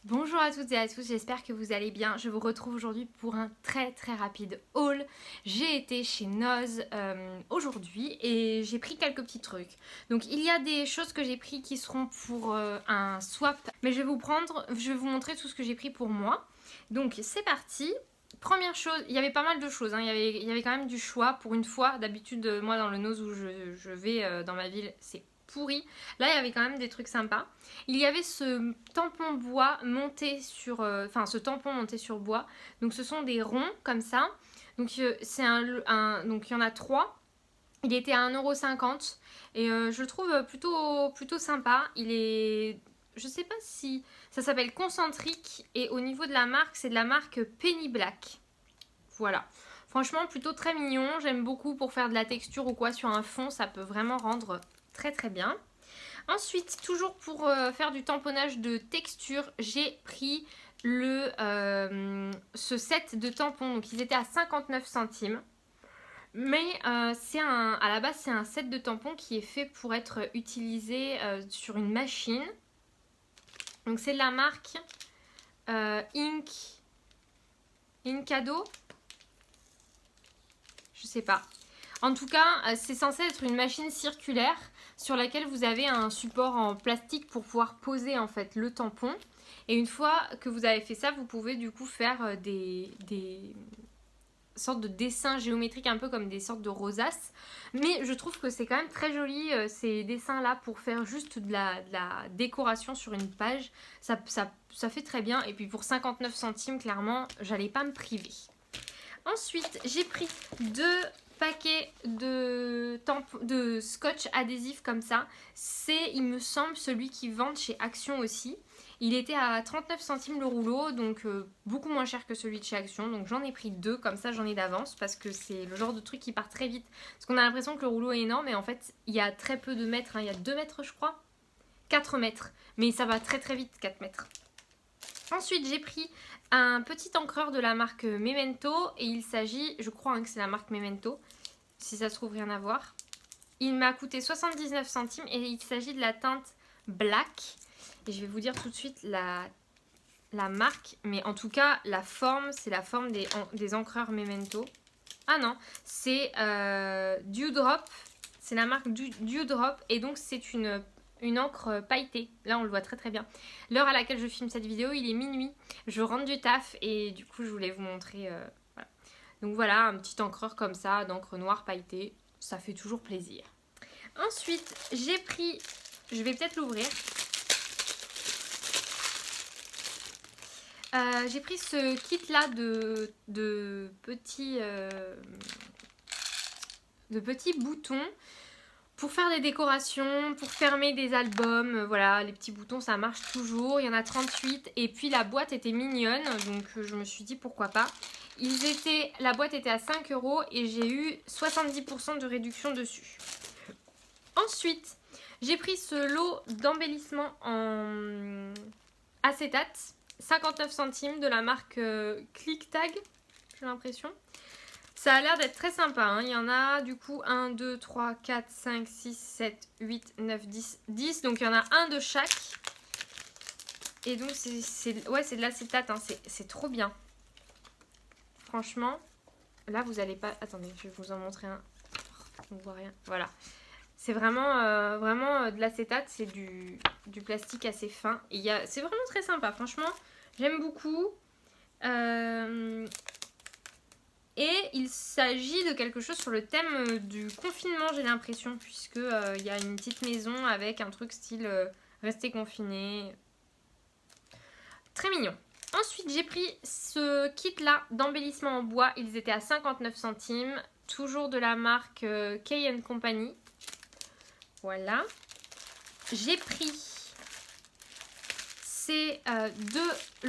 Bonjour à toutes et à tous, j'espère que vous allez bien. Je vous retrouve aujourd'hui pour un très rapide haul. J'ai été chez Noz aujourd'hui et j'ai pris quelques petits trucs. Donc il y a des choses que j'ai pris qui seront pour un swap, mais je vais vous montrer tout ce que j'ai pris pour moi. Donc c'est parti. Première chose, il y avait pas mal de choses, hein. Il y avait quand même du choix pour une fois. D'habitude, moi dans le Noz où je vais dans ma ville, c'est pourri. Là, il y avait quand même des trucs sympas. Il y avait ce tampon bois monté sur... ce tampon monté sur bois. Donc ce sont des ronds comme ça. Donc donc il y en a trois. Il était à 1,50 € et je le trouve plutôt sympa. Il est... Je sais pas si... Ça s'appelle Concentrique et au niveau de la marque, c'est de la marque Penny Black. Voilà. Franchement, plutôt très mignon. J'aime beaucoup pour faire de la texture ou quoi sur un fond. Ça peut vraiment rendre très bien. Ensuite, toujours pour faire du tamponnage de texture, j'ai pris ce set de tampons. Donc ils étaient à 59 centimes. Mais à la base, c'est un set de tampons qui est fait pour être utilisé sur une machine. Donc c'est de la marque Incado. Je sais pas. En tout cas, c'est censé être une machine circulaire sur laquelle vous avez un support en plastique pour pouvoir poser en fait le tampon. Et une fois que vous avez fait ça, vous pouvez du coup faire des sortes de dessins géométriques un peu comme des sortes de rosaces. Mais je trouve que c'est quand même très joli ces dessins là pour faire juste de la décoration sur une page. Ça fait très bien. Et puis pour 59 centimes, clairement, j'allais pas me priver. Ensuite, j'ai pris 2 paquets de scotch adhésif comme ça. C'est, il me semble, celui qu'ils vendent chez Action aussi. Il était à 39 centimes le rouleau, donc beaucoup moins cher que celui de chez Action. Donc j'en ai pris 2, comme ça j'en ai d'avance, parce que c'est le genre de truc qui part très vite. Parce qu'on a l'impression que le rouleau est énorme, mais en fait, il y a très peu de mètres. Hein. Il y a 2 mètres, je crois. 4 mètres. Mais ça va très vite, 4 mètres. Ensuite, j'ai pris un petit encreur de la marque Memento et il s'agit, je crois que c'est la marque Memento, si ça se trouve rien à voir. Il m'a coûté 79 centimes et il s'agit de la teinte Black. Et je vais vous dire tout de suite la marque, mais en tout cas, la forme, c'est la forme des encreurs Memento. Ah non, c'est Dewdrop, c'est la marque Dewdrop et donc c'est une encre pailletée. Là, on le voit très bien. L'heure à laquelle je filme cette vidéo, il est minuit. Je rentre du taf et du coup, je voulais vous montrer. Voilà. Donc voilà, un petit encreur comme ça, d'encre noire pailletée. Ça fait toujours plaisir. Ensuite, j'ai pris... Je vais peut-être l'ouvrir. J'ai pris ce kit-là de petits boutons. Pour faire des décorations, pour fermer des albums, voilà, les petits boutons ça marche toujours. Il y en a 38 et puis la boîte était mignonne, donc je me suis dit pourquoi pas. La boîte était à 5 € et j'ai eu 70% de réduction dessus. Ensuite, j'ai pris ce lot d'embellissement en acétate, 59 centimes de la marque ClickTag, j'ai l'impression. Ça a l'air d'être très sympa, hein. Il y en a du coup 1, 2, 3, 4, 5, 6, 7, 8, 9, 10, 10. Donc il y en a un de chaque. Et donc c'est de l'acétate, hein. C'est trop bien. Franchement, là vous allez pas... Attendez, je vais vous en montrer un. On voit rien. Voilà. C'est vraiment de l'acétate, c'est du plastique assez fin. C'est vraiment très sympa, franchement. J'aime beaucoup. Et il s'agit de quelque chose sur le thème du confinement, j'ai l'impression, puisque il y a une petite maison avec un truc style rester confiné. Très mignon. Ensuite, j'ai pris ce kit-là d'embellissement en bois. Ils étaient à 59 centimes. Toujours de la marque Kay & Company. Voilà. J'ai pris ces 2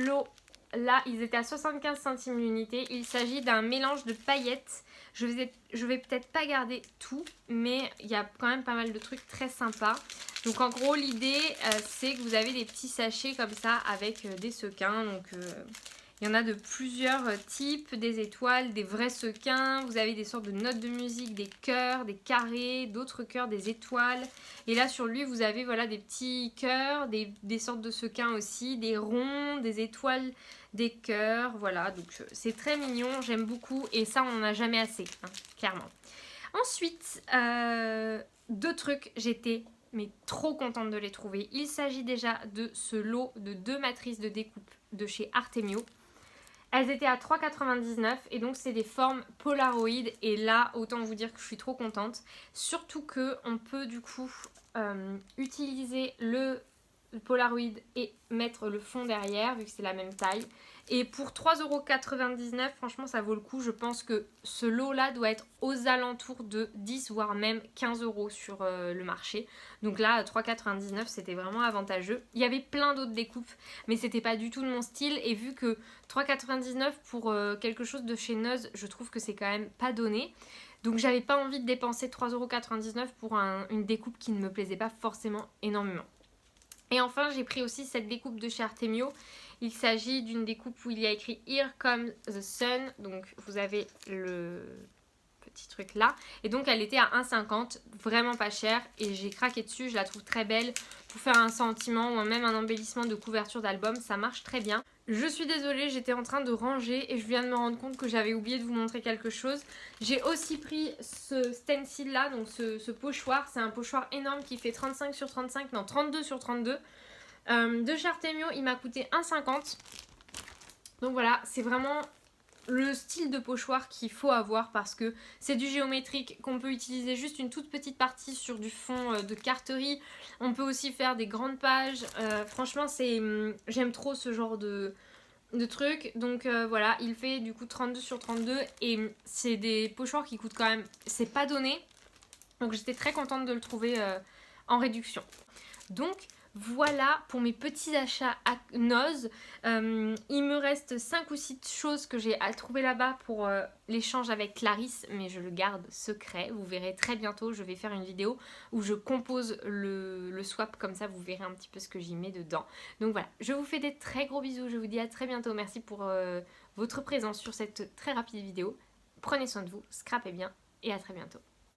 lots. Là, ils étaient à 75 centimes l'unité. Il s'agit d'un mélange de paillettes. Je vais peut-être pas garder tout, mais il y a quand même pas mal de trucs très sympas. Donc en gros, l'idée, c'est que vous avez des petits sachets comme ça avec des sequins. Donc Il y en a de plusieurs types, des étoiles, des vrais sequins. Vous avez des sortes de notes de musique, des cœurs, des carrés, d'autres cœurs, des étoiles. Et là sur lui vous avez voilà des petits cœurs, des sortes de sequins aussi, des ronds, des étoiles, des cœurs. Voilà, donc c'est très mignon, j'aime beaucoup. Et ça on n'en a jamais assez, hein, clairement. Ensuite, deux trucs, j'étais mais trop contente de les trouver. Il s'agit déjà de ce lot de 2 matrices de découpe de chez Artemio. Elles étaient à 3,99 et donc c'est des formes Polaroid et là autant vous dire que je suis trop contente. Surtout qu'on peut du coup utiliser le Polaroid et mettre le fond derrière vu que c'est la même taille. Et pour 3,99€, franchement ça vaut le coup. Je pense que ce lot là doit être aux alentours de 10 voire même 15€ sur le marché. Donc là 3,99€ c'était vraiment avantageux. Il y avait plein d'autres découpes mais c'était pas du tout de mon style. Et vu que 3,99€ pour quelque chose de chez Noz, je trouve que c'est quand même pas donné. Donc j'avais pas envie de dépenser 3,99€ pour une découpe qui ne me plaisait pas forcément énormément. Et enfin j'ai pris aussi cette découpe de chez Artemio. Il s'agit d'une découpe où il y a écrit Here Comes the Sun. Donc vous avez le petit truc là. Et donc elle était à 1,50€, vraiment pas cher. Et j'ai craqué dessus, je la trouve très belle. Pour faire un sentiment ou même un embellissement de couverture d'album, ça marche très bien. Je suis désolée, j'étais en train de ranger et je viens de me rendre compte que j'avais oublié de vous montrer quelque chose. J'ai aussi pris ce stencil là, donc ce pochoir. C'est un pochoir énorme qui fait 35 sur 35, non 32 sur 32. De chez Artemio, il m'a coûté 1,50. Donc voilà, c'est vraiment le style de pochoir qu'il faut avoir parce que c'est du géométrique, qu'on peut utiliser juste une toute petite partie sur du fond de carterie. On peut aussi faire des grandes pages. Franchement, j'aime trop ce genre de truc. Donc voilà, il fait du coup 32 sur 32 et c'est des pochoirs qui coûtent quand même, c'est pas donné. Donc j'étais très contente de le trouver en réduction. Donc voilà pour mes petits achats à Noz. Il me reste 5 ou 6 choses que j'ai à trouver là-bas pour l'échange avec Clarisse, mais je le garde secret. Vous verrez très bientôt, je vais faire une vidéo où je compose le swap, comme ça vous verrez un petit peu ce que j'y mets dedans. Donc voilà, je vous fais des très gros bisous, je vous dis à très bientôt. Merci pour votre présence sur cette très rapide vidéo. Prenez soin de vous, scrapez bien et à très bientôt.